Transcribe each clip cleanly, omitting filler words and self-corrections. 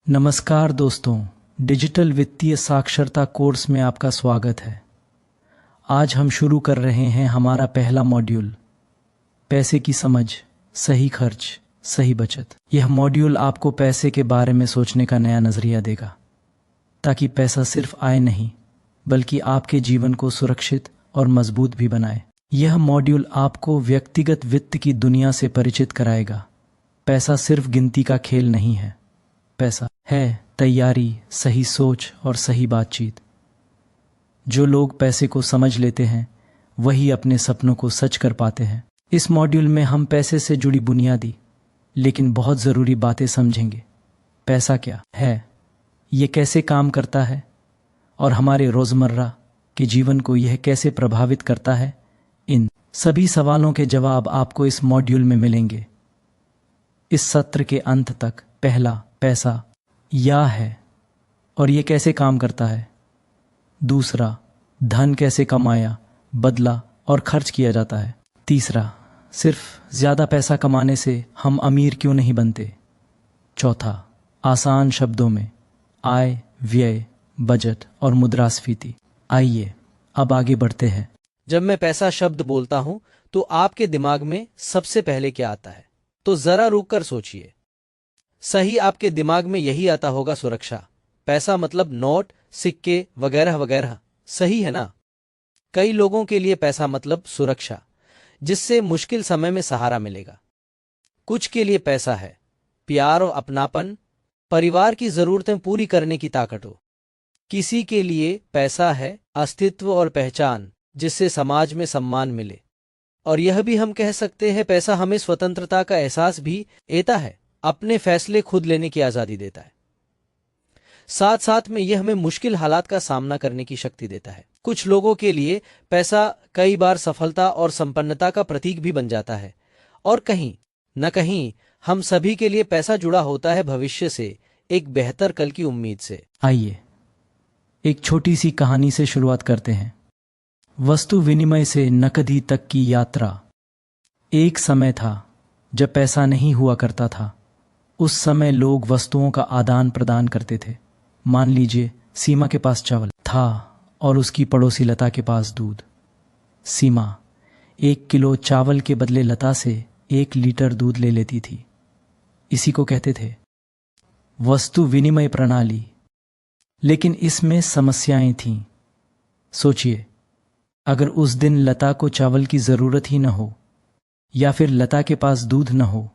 नमस्कार दोस्तों, डिजिटल वित्तीय साक्षरता कोर्स में आपका स्वागत है। आज हम शुरू कर रहे हैं हमारा पहला मॉड्यूल, पैसे की समझ, सही खर्च, सही बचत। यह मॉड्यूल आपको पैसे के बारे में सोचने का नया नजरिया देगा, ताकि पैसा सिर्फ आए नहीं बल्कि आपके जीवन को सुरक्षित और मजबूत भी बनाए। यह मॉड्यूल आपको व्यक्तिगत वित्त की दुनिया से परिचित कराएगा। पैसा सिर्फ गिनती का खेल नहीं है, पैसा है तैयारी, सही सोच और सही बातचीत। जो लोग पैसे को समझ लेते हैं वही अपने सपनों को सच कर पाते हैं। इस मॉड्यूल में हम पैसे से जुड़ी बुनियादी लेकिन बहुत ज़रूरी बातें समझेंगे। पैसा क्या है, ये कैसे काम करता है और हमारे रोज़मर्रा के जीवन को यह कैसे प्रभावित करता है। इन सभी सवालों के जवाब आपको इस मॉड्यूल में मिलेंगे। इस सत्र के अंत तक पहला, पैसा क्या है और ये कैसे काम करता है। दूसरा, धन कैसे कमाया, बदला और खर्च किया जाता है। तीसरा, सिर्फ ज़्यादा पैसा कमाने से हम अमीर क्यों नहीं बनते। चौथा, आसान शब्दों में आय, व्यय, बजट और मुद्रास्फीति। आइए अब आगे बढ़ते हैं। जब मैं पैसा शब्द बोलता हूं तो आपके दिमाग में सबसे पहले क्या आता है? तो जरा रुक कर सोचिए। सही, आपके दिमाग में यही आता होगा, सुरक्षा। पैसा मतलब नोट, सिक्के वगैरह वगैरह, सही है ना? कई लोगों के लिए पैसा मतलब सुरक्षा, जिससे मुश्किल समय में सहारा मिलेगा। कुछ के लिए पैसा है प्यार और अपनापन, परिवार की जरूरतें पूरी करने की ताकत हो। किसी के लिए पैसा है अस्तित्व और पहचान, जिससे समाज में सम्मान मिले। और यह भी हम कह सकते हैं, पैसा हमें स्वतंत्रता का एहसास भी देता है, अपने फैसले खुद लेने की आजादी देता है। साथ साथ में यह हमें मुश्किल हालात का सामना करने की शक्ति देता है। कुछ लोगों के लिए पैसा कई बार सफलता और संपन्नता का प्रतीक भी बन जाता है, और कहीं न कहीं हम सभी के लिए पैसा जुड़ा होता है भविष्य से, एक बेहतर कल की उम्मीद से। आइए एक छोटी सी कहानी से शुरुआत करते हैं। वस्तु विनिमय से नकदी तक की यात्रा। एक समय था जब पैसा नहीं हुआ करता था। उस समय लोग वस्तुओं का आदान प्रदान करते थे। मान लीजिए सीमा के पास चावल था और उसकी पड़ोसी लता के पास दूध। सीमा 1 किलो चावल के बदले लता से 1 लीटर दूध ले लेती थी। इसी को कहते थे वस्तु विनिमय प्रणाली। लेकिन इसमें समस्याएं थीं। सोचिए, अगर उस दिन लता को चावल की जरूरत ही न हो या फिर लता के पास दूध न हो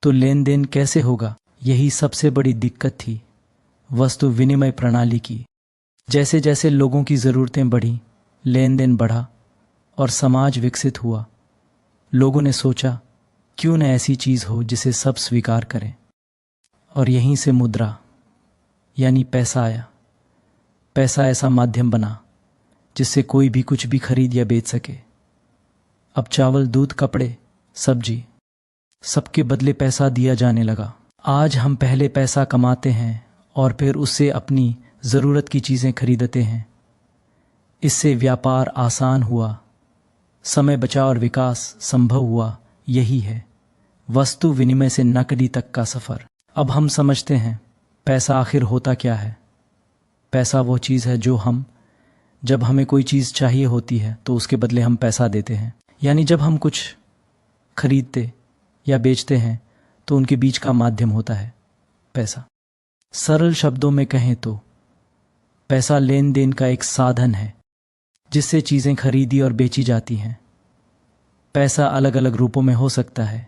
तो लेन देन कैसे होगा। यही सबसे बड़ी दिक्कत थी वस्तु विनिमय प्रणाली की। जैसे जैसे लोगों की ज़रूरतें बढ़ी, लेन देन बढ़ा और समाज विकसित हुआ। लोगों ने सोचा, क्यों न ऐसी चीज़ हो जिसे सब स्वीकार करें। और यहीं से मुद्रा यानी पैसा आया। पैसा ऐसा माध्यम बना जिससे कोई भी कुछ भी खरीद या बेच सके। अब चावल, दूध, कपड़े, सब्जी, सबके बदले पैसा दिया जाने लगा। आज हम पहले पैसा कमाते हैं और फिर उससे अपनी ज़रूरत की चीज़ें खरीदते हैं। इससे व्यापार आसान हुआ, समय बचा और विकास संभव हुआ। यही है वस्तु विनिमय से नकदी तक का सफ़र। अब हम समझते हैं पैसा आखिर होता क्या है। पैसा वो चीज़ है जो जब हमें कोई चीज़ चाहिए होती है तो उसके बदले हम पैसा देते हैं। यानी जब हम कुछ खरीदते या बेचते हैं तो उनके बीच का माध्यम होता है पैसा। सरल शब्दों में कहें तो पैसा लेन देन का एक साधन है जिससे चीज़ें खरीदी और बेची जाती हैं। पैसा अलग अलग रूपों में हो सकता है,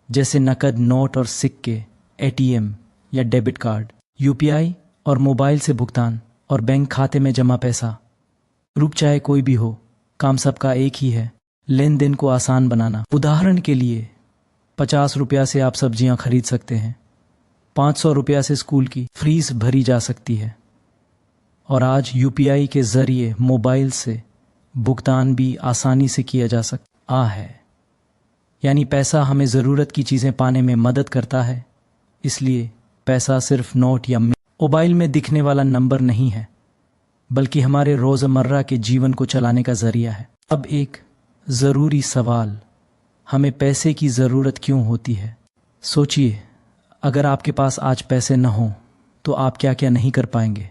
जैसे नकद, नोट और सिक्के, एटीएम या डेबिट कार्ड, यूपीआई और मोबाइल से भुगतान, और बैंक खाते में जमा पैसा। रूप चाहे कोई भी हो, काम सबका एक ही है, लेन देन को आसान बनाना। उदाहरण के लिए 50 रुपया से आप सब्जियां खरीद सकते हैं, 500 रुपया से स्कूल की फीस भरी जा सकती है, और आज यूपीआई के जरिए मोबाइल से भुगतान भी आसानी से किया जा सकता है। यानी पैसा हमें ज़रूरत की चीज़ें पाने में मदद करता है। इसलिए पैसा सिर्फ नोट या मोबाइल में दिखने वाला नंबर नहीं है, बल्कि हमारे रोज़मर्रा के जीवन को चलाने का जरिया है। अब एक ज़रूरी सवाल, हमें पैसे की ज़रूरत क्यों होती है? सोचिए, अगर आपके पास आज पैसे न हों तो आप क्या क्या नहीं कर पाएंगे।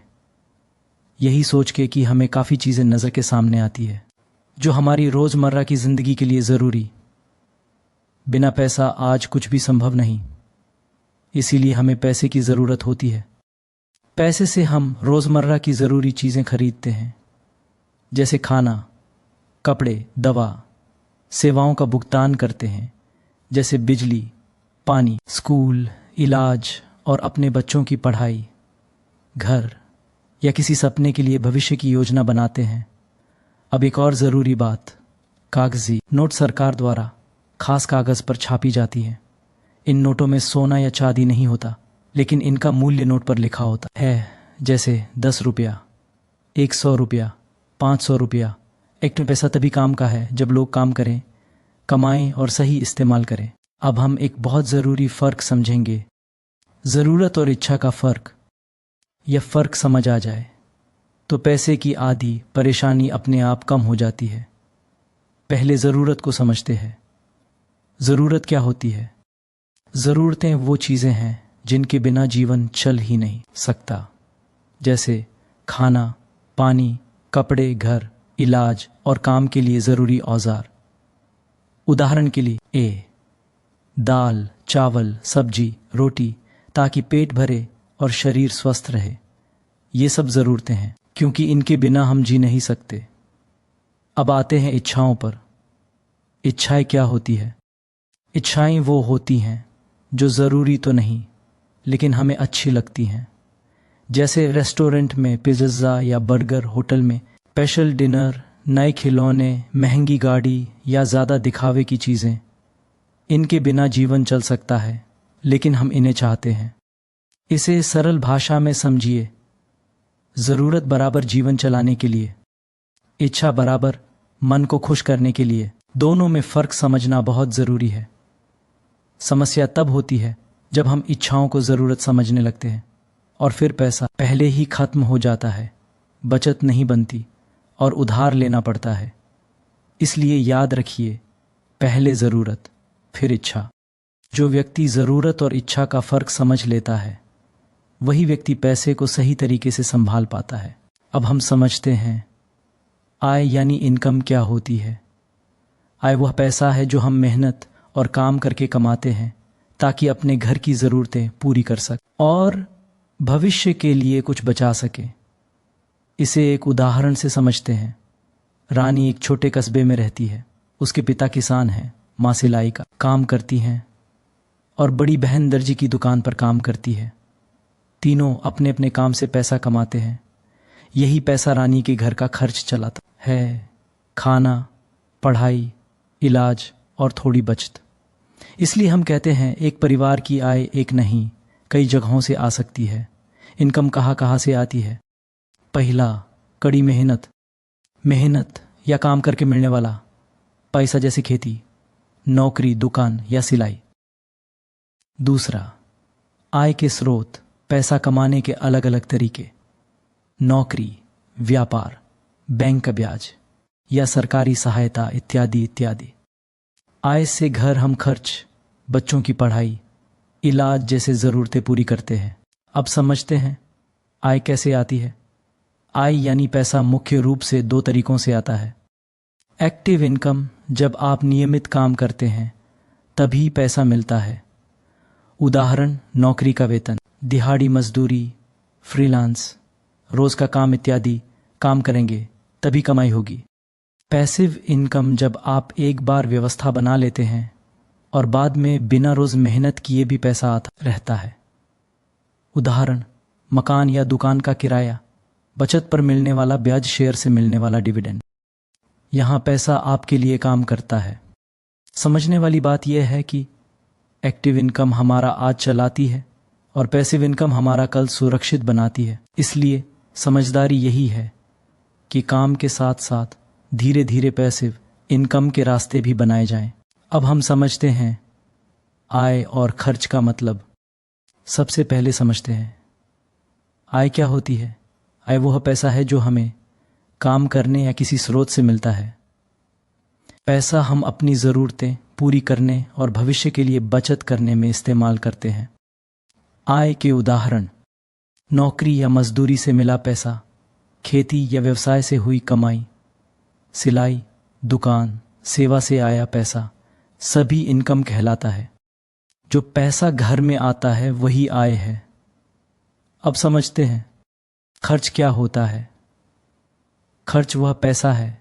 यही सोच के कि हमें काफ़ी चीज़ें नज़र के सामने आती है जो हमारी रोज़मर्रा की ज़िंदगी के लिए ज़रूरी। बिना पैसा आज कुछ भी संभव नहीं, इसीलिए हमें पैसे की ज़रूरत होती है। पैसे से हम रोज़मर्रा की ज़रूरी चीज़ें खरीदते हैं, जैसे खाना, कपड़े, दवा। सेवाओं का भुगतान करते हैं, जैसे बिजली, पानी, स्कूल, इलाज और अपने बच्चों की पढ़ाई। घर या किसी सपने के लिए भविष्य की योजना बनाते हैं। अब एक और ज़रूरी बात, कागजी नोट सरकार द्वारा खास कागज़ पर छापी जाती हैं। इन नोटों में सोना या चांदी नहीं होता, लेकिन इनका मूल्य नोट पर लिखा होता है, जैसे 10 रुपया, 100 रुपया, 500 रुपया। एक पैसा तभी काम का है जब लोग काम करें, कमाएं और सही इस्तेमाल करें। अब हम एक बहुत ज़रूरी फ़र्क समझेंगे, ज़रूरत और इच्छा का फ़र्क। यह फ़र्क समझ आ जाए तो पैसे की आधी परेशानी अपने आप कम हो जाती है। पहले ज़रूरत को समझते हैं। ज़रूरत क्या होती है? ज़रूरतें वो चीज़ें हैं जिनके बिना जीवन चल ही नहीं सकता, जैसे खाना, पानी, कपड़े, घर, इलाज और काम के लिए ज़रूरी औजार। उदाहरण के लिए दाल, चावल, सब्जी, रोटी, ताकि पेट भरे और शरीर स्वस्थ रहे। ये सब ज़रूरतें हैं, क्योंकि इनके बिना हम जी नहीं सकते। अब आते हैं इच्छाओं पर। इच्छाएं क्या होती है? इच्छाएं वो होती हैं जो ज़रूरी तो नहीं, लेकिन हमें अच्छी लगती हैं, जैसे रेस्टोरेंट में पिज़्ज़ा या बर्गर, होटल में स्पेशल डिनर, नए खिलौने, महंगी गाड़ी या ज़्यादा दिखावे की चीज़ें। इनके बिना जीवन चल सकता है, लेकिन हम इन्हें चाहते हैं। इसे सरल भाषा में समझिए, ज़रूरत बराबर जीवन चलाने के लिए, इच्छा बराबर मन को खुश करने के लिए। दोनों में फ़र्क समझना बहुत ज़रूरी है। समस्या तब होती है जब हम इच्छाओं को ज़रूरत समझने लगते हैं और फिर पैसा पहले ही ख़त्म हो जाता है, बचत नहीं बनती और उधार लेना पड़ता है। इसलिए याद रखिए, पहले ज़रूरत फिर इच्छा। जो व्यक्ति ज़रूरत और इच्छा का फ़र्क समझ लेता है, वही व्यक्ति पैसे को सही तरीके से संभाल पाता है। अब हम समझते हैं आय यानी इनकम क्या होती है। आय वह पैसा है जो हम मेहनत और काम करके कमाते हैं ताकि अपने घर की ज़रूरतें पूरी कर सकें और भविष्य के लिए कुछ बचा सकें। इसे एक उदाहरण से समझते हैं। रानी एक छोटे कस्बे में रहती है। उसके पिता किसान हैं, माँ सिलाई का काम करती हैं और बड़ी बहन दर्जी की दुकान पर काम करती है। तीनों अपने अपने काम से पैसा कमाते हैं। यही पैसा रानी के घर का खर्च चलाता है, खाना, पढ़ाई, इलाज और थोड़ी बचत। इसलिए हम कहते हैं एक परिवार की आय एक नहीं, कई जगहों से आ सकती है। इनकम कहाँ कहाँ से आती है? पहला, कड़ी मेहनत। मेहनत या काम करके मिलने वाला पैसा, जैसे खेती, नौकरी, दुकान या सिलाई। दूसरा, आय के स्रोत, पैसा कमाने के अलग अलग तरीके, नौकरी, व्यापार, बैंक का ब्याज या सरकारी सहायता इत्यादि इत्यादि। आय से घर हम खर्च, बच्चों की पढ़ाई, इलाज जैसे ज़रूरतें पूरी करते हैं। अब समझते हैं आय कैसे आती है। आय यानी पैसा मुख्य रूप से 2 तरीकों से आता है। एक्टिव इनकम, जब आप नियमित काम करते हैं तभी पैसा मिलता है। उदाहरण, नौकरी का वेतन, दिहाड़ी मजदूरी, फ्रीलांस, रोज़ का काम इत्यादि काम करेंगे तभी कमाई होगी। पैसिव इनकम, जब आप एक बार व्यवस्था बना लेते हैं और बाद में बिना रोज़ मेहनत किए भी पैसा आता रहता है। उदाहरण, मकान या दुकान का किराया, बचत पर मिलने वाला ब्याज, शेयर से मिलने वाला डिविडेंड। यहाँ पैसा आपके लिए काम करता है। समझने वाली बात यह है कि एक्टिव इनकम हमारा आज चलाती है और पैसिव इनकम हमारा कल सुरक्षित बनाती है। इसलिए समझदारी यही है कि काम के साथ साथ धीरे धीरे पैसिव इनकम के रास्ते भी बनाए जाएं। अब हम समझते हैं आय और खर्च का मतलब। सबसे पहले समझते हैं आय क्या होती है। आय वह पैसा है जो हमें काम करने या किसी स्रोत से मिलता है। पैसा हम अपनी ज़रूरतें पूरी करने और भविष्य के लिए बचत करने में इस्तेमाल करते हैं। आय के उदाहरण, नौकरी या मजदूरी से मिला पैसा, खेती या व्यवसाय से हुई कमाई, सिलाई, दुकान, सेवा से आया पैसा, सभी इनकम कहलाता है। जो पैसा घर में आता है वही आय है। अब समझते हैं खर्च क्या होता है। खर्च वह पैसा है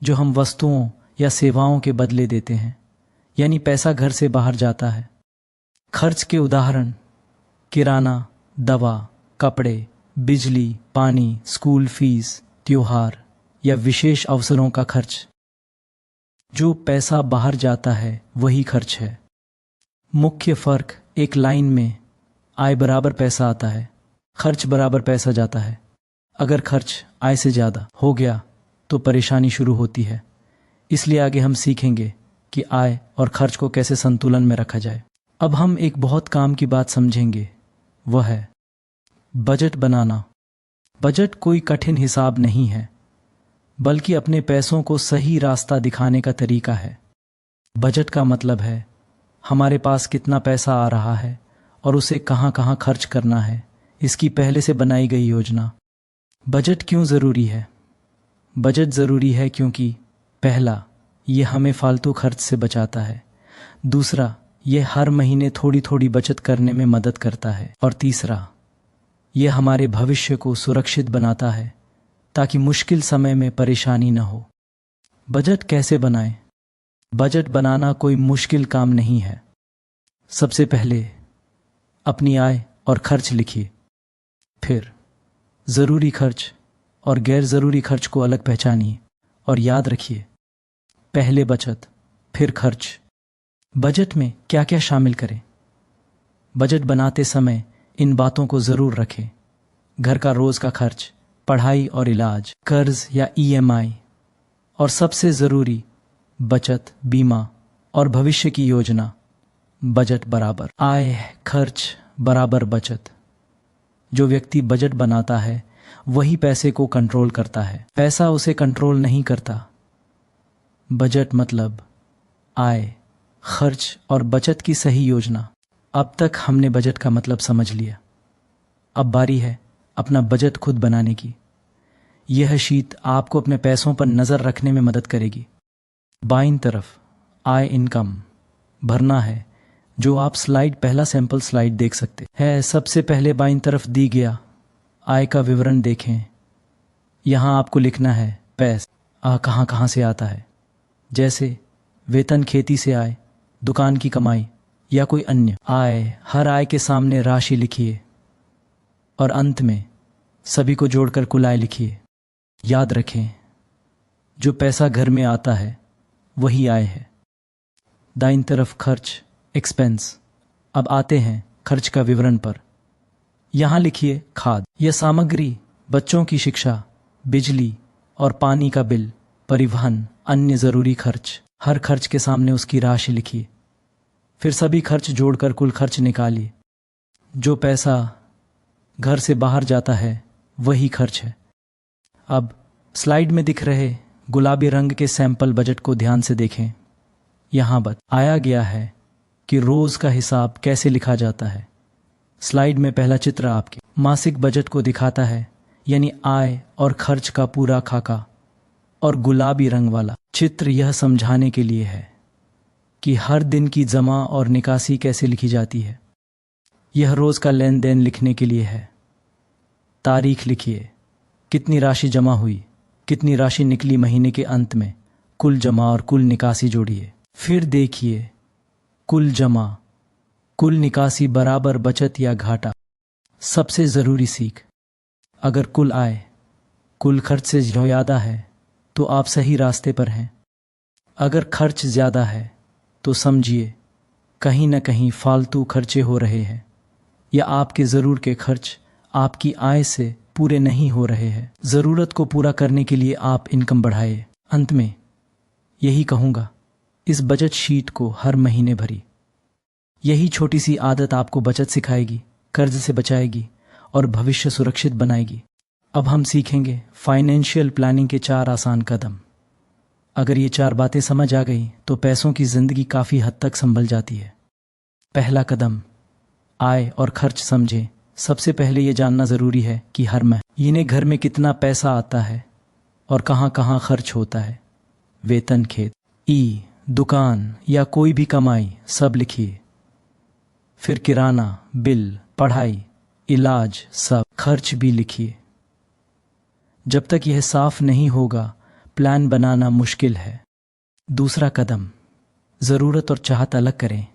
जो हम वस्तुओं या सेवाओं के बदले देते हैं, यानी पैसा घर से बाहर जाता है। खर्च के उदाहरण किराना, दवा, कपड़े, बिजली, पानी, स्कूल फीस, त्योहार या विशेष अवसरों का खर्च। जो पैसा बाहर जाता है वही खर्च है। मुख्य फर्क एक लाइन में आय बराबर पैसा आता है, खर्च बराबर पैसा जाता है। अगर खर्च आय से ज़्यादा हो गया तो परेशानी शुरू होती है। इसलिए आगे हम सीखेंगे कि आय और खर्च को कैसे संतुलन में रखा जाए। अब हम एक बहुत काम की बात समझेंगे, वह है बजट बनाना। बजट कोई कठिन हिसाब नहीं है, बल्कि अपने पैसों को सही रास्ता दिखाने का तरीका है। बजट का मतलब है हमारे पास कितना पैसा आ रहा है और उसे कहाँ कहाँ खर्च करना है, इसकी पहले से बनाई गई योजना। बजट क्यों ज़रूरी है? बजट ज़रूरी है क्योंकि पहला, ये हमें फालतू खर्च से बचाता है। दूसरा, ये हर महीने थोड़ी थोड़ी बचत करने में मदद करता है। और तीसरा, ये हमारे भविष्य को सुरक्षित बनाता है ताकि मुश्किल समय में परेशानी न हो। बजट कैसे बनाएं? बजट बनाना कोई मुश्किल काम नहीं है। सबसे पहले अपनी आय और खर्च लिखिए। फिर ज़रूरी खर्च और गैर ज़रूरी खर्च को अलग पहचानिए और याद रखिए, पहले बचत फिर खर्च। बजट में क्या क्या शामिल करें? बजट बनाते समय इन बातों को ज़रूर रखें। घर का रोज़ का खर्च, पढ़ाई और इलाज, कर्ज या EMI, और सबसे ज़रूरी बचत, बीमा और भविष्य की योजना। बजट बराबर आय, खर्च बराबर बचत। जो व्यक्ति बजट बनाता है वही पैसे को कंट्रोल करता है, पैसा उसे कंट्रोल नहीं करता। बजट मतलब आय, खर्च और बचत की सही योजना। अब तक हमने बजट का मतलब समझ लिया। अब बारी है अपना बजट खुद बनाने की। यह शीट आपको अपने पैसों पर नज़र रखने में मदद करेगी। बाईं तरफ आय, इनकम भरना है, जो आप पहला सैंपल स्लाइड देख सकते हैं। सबसे पहले बाईं तरफ दी गया आय का विवरण देखें। यहाँ आपको लिखना है पैसा कहाँ कहाँ से आता है, जैसे वेतन, खेती से आय, दुकान की कमाई या कोई अन्य आय। हर आय के सामने राशि लिखिए और अंत में सभी को जोड़कर कुल आय लिखिए। याद रखें, जो पैसा घर में आता है वही आय है। दाईं तरफ खर्च, एक्सपेंस। अब आते हैं खर्च का विवरण पर। यहाँ लिखिए खाद या सामग्री, बच्चों की शिक्षा, बिजली और पानी का बिल, परिवहन, अन्य ज़रूरी खर्च। हर खर्च के सामने उसकी राशि लिखिए। फिर सभी खर्च जोड़कर कुल खर्च निकालिए। जो पैसा घर से बाहर जाता है वही खर्च है। अब स्लाइड में दिख रहे गुलाबी रंग के सैंपल बजट को ध्यान से देखें। यहाँ बताया गया है कि रोज़ का हिसाब कैसे लिखा जाता है। स्लाइड में पहला चित्र आपके मासिक बजट को दिखाता है, यानी आय और खर्च का पूरा खाका। और गुलाबी रंग वाला चित्र यह समझाने के लिए है कि हर दिन की जमा और निकासी कैसे लिखी जाती है। यह रोज़ का लेन देन लिखने के लिए है। तारीख लिखिए, कितनी राशि जमा हुई, कितनी राशि निकली महीने के अंत में। कुल जमा और कुल निकासी जोड़िए। फिर देखिए कुल जमा, कुल निकासी बराबर बचत या घाटा। सबसे ज़रूरी सीख, अगर कुल आय कुल खर्च से ज़्यादा है तो आप सही रास्ते पर हैं। अगर खर्च ज़्यादा है तो समझिए कहीं न कहीं फालतू खर्चे हो रहे हैं, या आपके ज़रूर के खर्च आपकी आय से पूरे नहीं हो रहे हैं। ज़रूरत को पूरा करने के लिए आप इनकम बढ़ाए। अंत में यही कहूँगा, इस बजट शीट को हर महीने भरी। यही छोटी सी आदत आपको बचत सिखाएगी, कर्ज से बचाएगी और भविष्य सुरक्षित बनाएगी। अब हम सीखेंगे फाइनेंशियल प्लानिंग के 4 आसान कदम। अगर ये 4 बातें समझ आ गई तो पैसों की ज़िंदगी काफ़ी हद तक संभल जाती है। पहला कदम, आय और खर्च समझें, सबसे पहले ये जानना ज़रूरी है कि हर महीने घर में कितना पैसा आता है और कहाँ कहाँ खर्च होता है। वेतन, खेत, दुकान या कोई भी कमाई सब लिखिए। फिर किराना, बिल, पढ़ाई, इलाज, सब खर्च भी लिखिए। जब तक यह साफ नहीं होगा प्लान बनाना मुश्किल है। दूसरा कदम, ज़रूरत और चाहत अलग करें।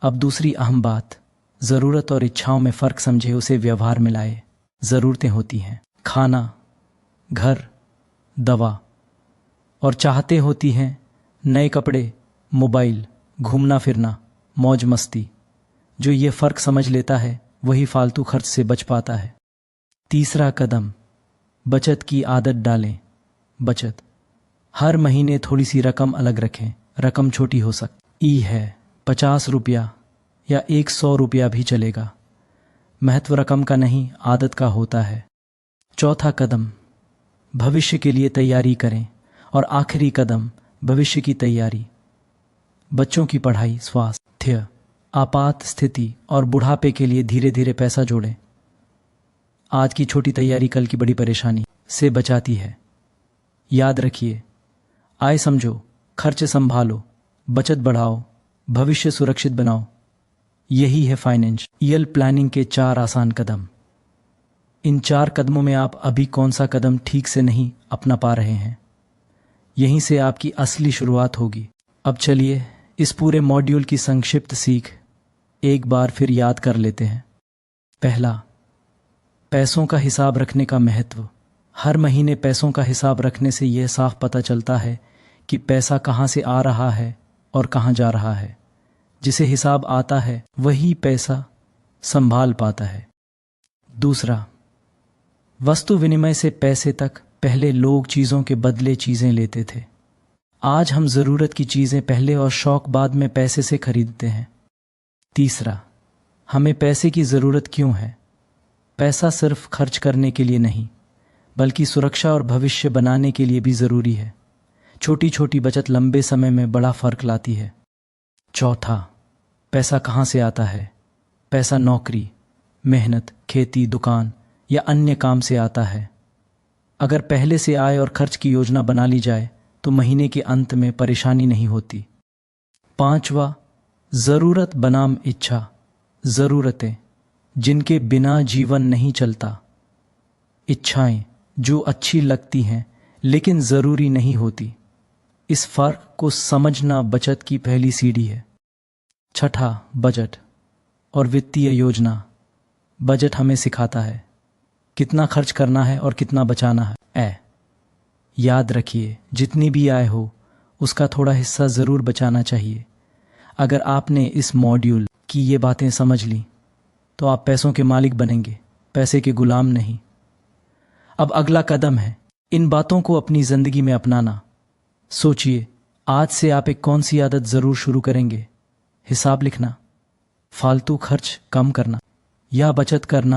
अब दूसरी अहम बात, ज़रूरत और इच्छाओं में फ़र्क समझे, उसे व्यवहार में लाए। ज़रूरतें होती हैं खाना, घर, दवा, और चाहते होती हैं नए कपड़े, मोबाइल, घूमना फिरना, मौज मस्ती। जो ये फ़र्क समझ लेता है वही फालतू खर्च से बच पाता है। तीसरा कदम, बचत की आदत डालें। बचत, हर महीने थोड़ी सी रकम अलग रखें। रकम छोटी हो सकती है, 50 रुपया या 100 रुपया भी चलेगा। महत्व रकम का नहीं, आदत का होता है। चौथा कदम, भविष्य के लिए तैयारी करें। और आखिरी कदम, भविष्य की तैयारी, बच्चों की पढ़ाई, स्वास्थ्य, आपात स्थिति और बुढ़ापे के लिए धीरे धीरे पैसा जोड़ें। आज की छोटी तैयारी कल की बड़ी परेशानी से बचाती है। याद रखिए, आय समझो, खर्च संभालो, बचत बढ़ाओ, भविष्य सुरक्षित बनाओ। यही है फाइनेंशियल प्लानिंग के 4 आसान कदम। इन 4 कदमों में आप अभी कौन सा कदम ठीक से नहीं अपना पा रहे हैं, यहीं से आपकी असली शुरुआत होगी। अब चलिए इस पूरे मॉड्यूल की संक्षिप्त सीख एक बार फिर याद कर लेते हैं। पहला, पैसों का हिसाब रखने का महत्व। हर महीने पैसों का हिसाब रखने से यह साफ पता चलता है कि पैसा कहाँ से आ रहा है और कहाँ जा रहा है। जिसे हिसाब आता है वही पैसा संभाल पाता है। दूसरा, वस्तु विनिमय से पैसे तक। पहले लोग चीज़ों के बदले चीज़ें लेते थे। आज हम ज़रूरत की चीज़ें पहले और शौक बाद में पैसे से खरीदते हैं। तीसरा, हमें पैसे की ज़रूरत क्यों है? पैसा सिर्फ खर्च करने के लिए नहीं, बल्कि सुरक्षा और भविष्य बनाने के लिए भी ज़रूरी है। छोटी छोटी बचत लंबे समय में बड़ा फ़र्क लाती है। चौथा, पैसा कहाँ से आता है? पैसा नौकरी, मेहनत, खेती, दुकान या अन्य काम से आता है। अगर पहले से आय और खर्च की योजना बना ली जाए तो महीने के अंत में परेशानी नहीं होती। पांचवा, ज़रूरत बनाम इच्छा। ज़रूरतें जिनके बिना जीवन नहीं चलता, इच्छाएं जो अच्छी लगती हैं लेकिन ज़रूरी नहीं होती। इस फर्क को समझना बचत की पहली सीढ़ी है। छठा, बजट और वित्तीय योजना। बजट हमें सिखाता है कितना खर्च करना है और कितना बचाना है। याद रखिए, जितनी भी आय हो उसका थोड़ा हिस्सा ज़रूर बचाना चाहिए। अगर आपने इस मॉड्यूल की ये बातें समझ ली तो आप पैसों के मालिक बनेंगे, पैसे के गुलाम नहीं। अब अगला कदम है इन बातों को अपनी ज़िंदगी में अपनाना। सोचिए, आज से आप एक कौन सी आदत ज़रूर शुरू करेंगे? हिसाब लिखना, फालतू खर्च कम करना या बचत करना